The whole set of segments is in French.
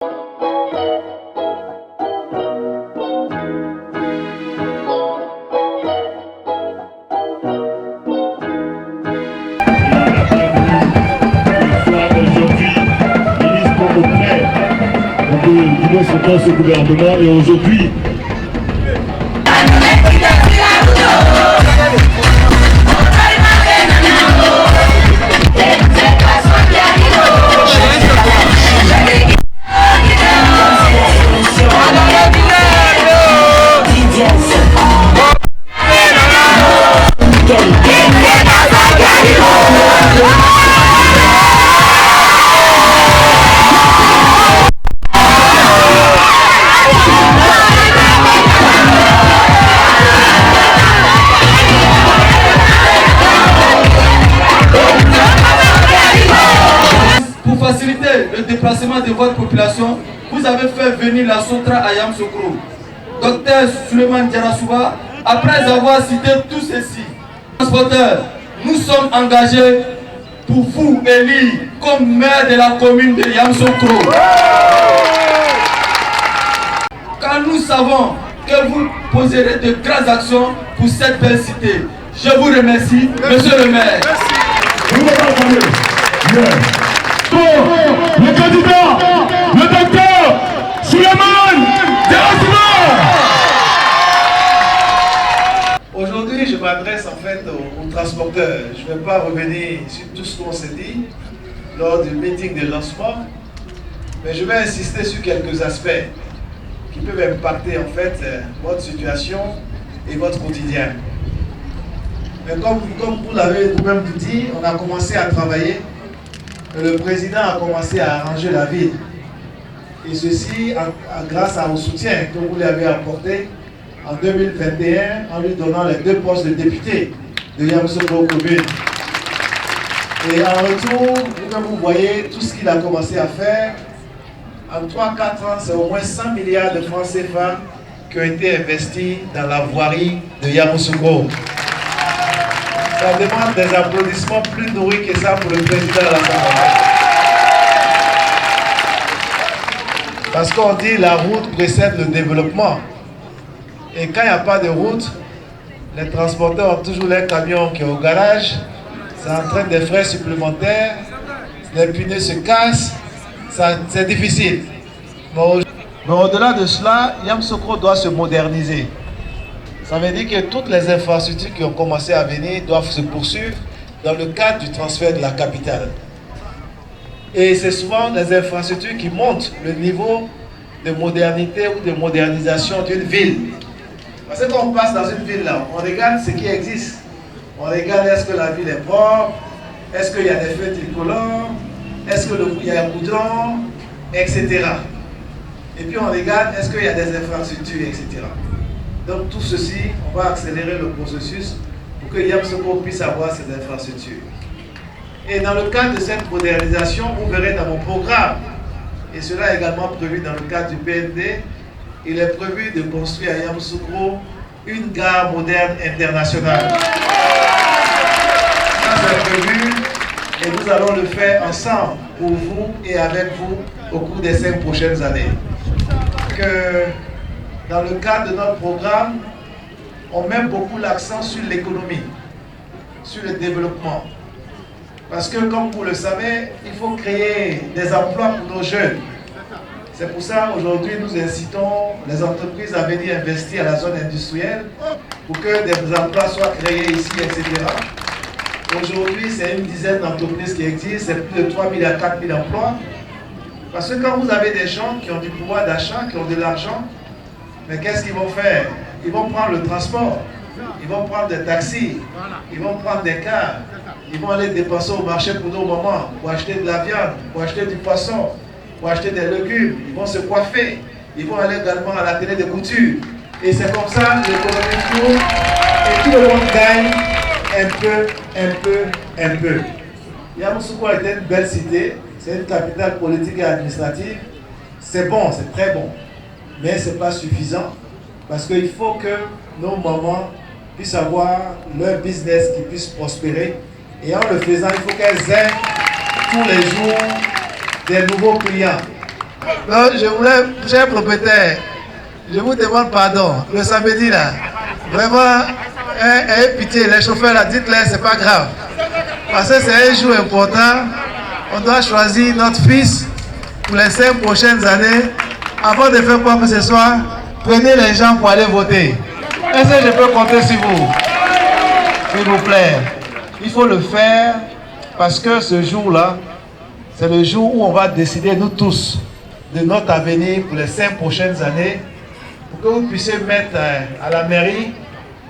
Dans ce gouvernement et aujourd'hui le déplacement de votre population, vous avez fait venir la Sotra à Yamoussoukro. Docteur Suleiman Diarasouba, après avoir cité tout ceci, transporteurs, nous sommes engagés pour vous élire comme maire de la commune de Yamoussoukro. Car nous savons que vous poserez de grandes actions pour cette belle cité. Je vous remercie, monsieur le maire. Le candidat, le docteur Suleiman Diarasouba. Aujourd'hui, je m'adresse en fait aux transporteurs. Je ne vais pas revenir sur tout ce qu'on s'est dit lors du meeting de lancement, mais je vais insister sur quelques aspects qui peuvent impacter en fait votre situation et votre quotidien. Mais comme vous l'avez vous-même dit, on a commencé à travailler. Le président a commencé à arranger la ville. Et ceci grâce au soutien que vous lui avez apporté en 2021 en lui donnant les 2 postes de député de Yamoussoukro commune. Et en retour, comme vous voyez tout ce qu'il a commencé à faire, en 3-4 ans, c'est au moins 100 milliards de francs CFA qui ont été investis dans la voirie de Yamoussoukro. Ça demande des applaudissements plus nourris que ça pour le président de l'Assemblée. Parce qu'on dit la route précède le développement. Et quand il n'y a pas de route, les transporteurs ont toujours les camions qui sont au garage, ça entraîne des frais supplémentaires, les pneus se cassent, c'est difficile. Mais au-delà de cela, Yamoussoukro doit se moderniser. Ça veut dire que toutes les infrastructures qui ont commencé à venir doivent se poursuivre dans le cadre du transfert de la capitale. Et c'est souvent les infrastructures qui montent le niveau de modernité ou de modernisation d'une ville. Parce que quand on passe dans une ville là, on regarde ce qui existe. On regarde est-ce que la ville est propre, est-ce qu'il y a des feux tricolores, est-ce qu'il y a un goudron, etc. Et puis on regarde est-ce qu'il y a des infrastructures, etc. Donc tout ceci, on va accélérer le processus pour que Yamoussoukro puisse avoir ces infrastructures. Et dans le cadre de cette modernisation, vous verrez dans mon programme, et cela est également prévu dans le cadre du PND, il est prévu de construire à Yamoussoukro une gare moderne internationale. Ça c'est prévu et nous allons le faire ensemble pour vous et avec vous au cours des 5 prochaines années. Dans le cadre de notre programme, on met beaucoup l'accent sur l'économie, sur le développement. Parce que, comme vous le savez, il faut créer des emplois pour nos jeunes. C'est pour ça qu'aujourd'hui, nous incitons les entreprises à venir investir à la zone industrielle pour que des emplois soient créés ici, etc. Aujourd'hui, c'est une dizaine d'entreprises qui existent, c'est plus de 3 000 à 4 000 emplois. Parce que quand vous avez des gens qui ont du pouvoir d'achat, qui ont de l'argent, mais qu'est-ce qu'ils vont faire? Ils vont prendre le transport, ils vont prendre des taxis, ils vont prendre des cars, ils vont aller dépenser au marché pour nos mamans, pour acheter de la viande, pour acheter du poisson, pour acheter des légumes, ils vont se coiffer, ils vont aller également à l'atelier de couture. Et c'est comme ça l'économie tourne et tout le monde gagne un peu. Yamoussoukro était une belle cité, c'est une capitale politique et administrative. C'est bon, c'est très bon. Mais ce n'est pas suffisant parce qu'il faut que nos mamans puissent avoir leur business qui puisse prospérer. Et en le faisant, il faut qu'elles aient tous les jours des nouveaux clients. Donc, cher propriétaire, je vous demande pardon. Le samedi là, vraiment, ayez pitié, les chauffeurs là, dites-leur, c'est pas grave. Parce que c'est un jour important. On doit choisir notre fils pour les 5 prochaines années. Avant de faire quoi que ce soit, prenez les gens pour aller voter. Est-ce que je peux compter sur vous? S'il vous plaît. Il faut le faire parce que ce jour-là, c'est le jour où on va décider, nous tous, de notre avenir pour les 5 prochaines années, pour que vous puissiez mettre à la mairie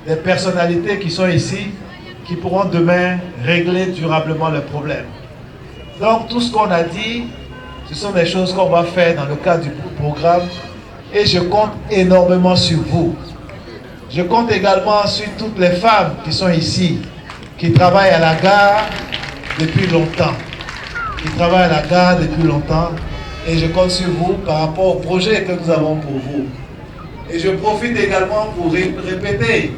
des personnalités qui sont ici, qui pourront demain régler durablement le problème. Donc tout ce qu'on a dit, ce sont des choses qu'on va faire dans le cadre du programme et je compte énormément sur vous. Je compte également sur toutes les femmes qui sont ici, qui travaillent à la gare depuis longtemps. Et je compte sur vous par rapport au projet que nous avons pour vous. Et je profite également pour répéter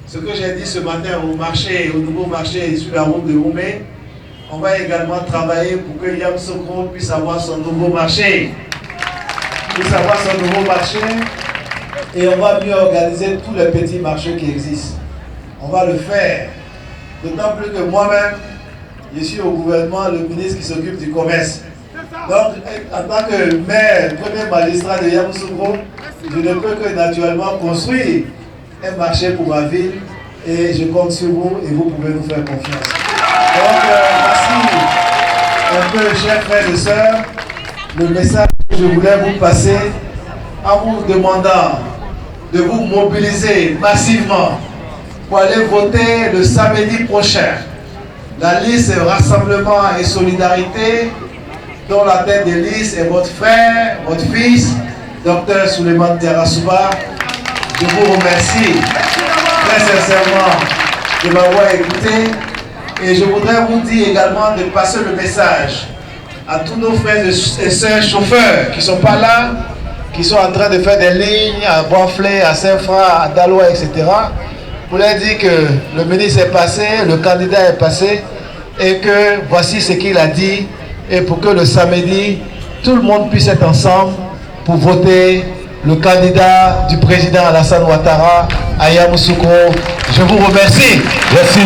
ce que j'ai dit ce matin au marché, au nouveau marché sur la route de Oumé. On va également travailler pour que Yamoussoukro puisse avoir son nouveau marché. Et on va mieux organiser tous les petits marchés qui existent. On va le faire. D'autant plus que moi-même, je suis au gouvernement, le ministre qui s'occupe du commerce. Donc, en tant que maire, premier magistrat de Yamoussoukro, je ne peux que naturellement construire un marché pour ma ville et je compte sur vous et vous pouvez nous faire confiance. Donc, voici un peu, chers frères et sœurs, le message que je voulais vous passer en vous demandant de vous mobiliser massivement pour aller voter le samedi prochain. La liste Rassemblement et Solidarité, dont la tête de liste est votre frère, votre fils, Dr Souleymane Diarra-Souba. Je vous remercie très sincèrement de m'avoir écouté et je voudrais vous dire également de passer le message à tous nos frères et sœurs chauffeurs qui ne sont pas là, qui sont en train de faire des lignes à Boisflé, à Saint-Fra, à Dalois, etc. Pour leur dire que le ministre est passé, le candidat est passé et que voici ce qu'il a dit et pour que le samedi, tout le monde puisse être ensemble pour voter le candidat du président Alassane Ouattara à Yamoussoukro. Je vous remercie. Merci.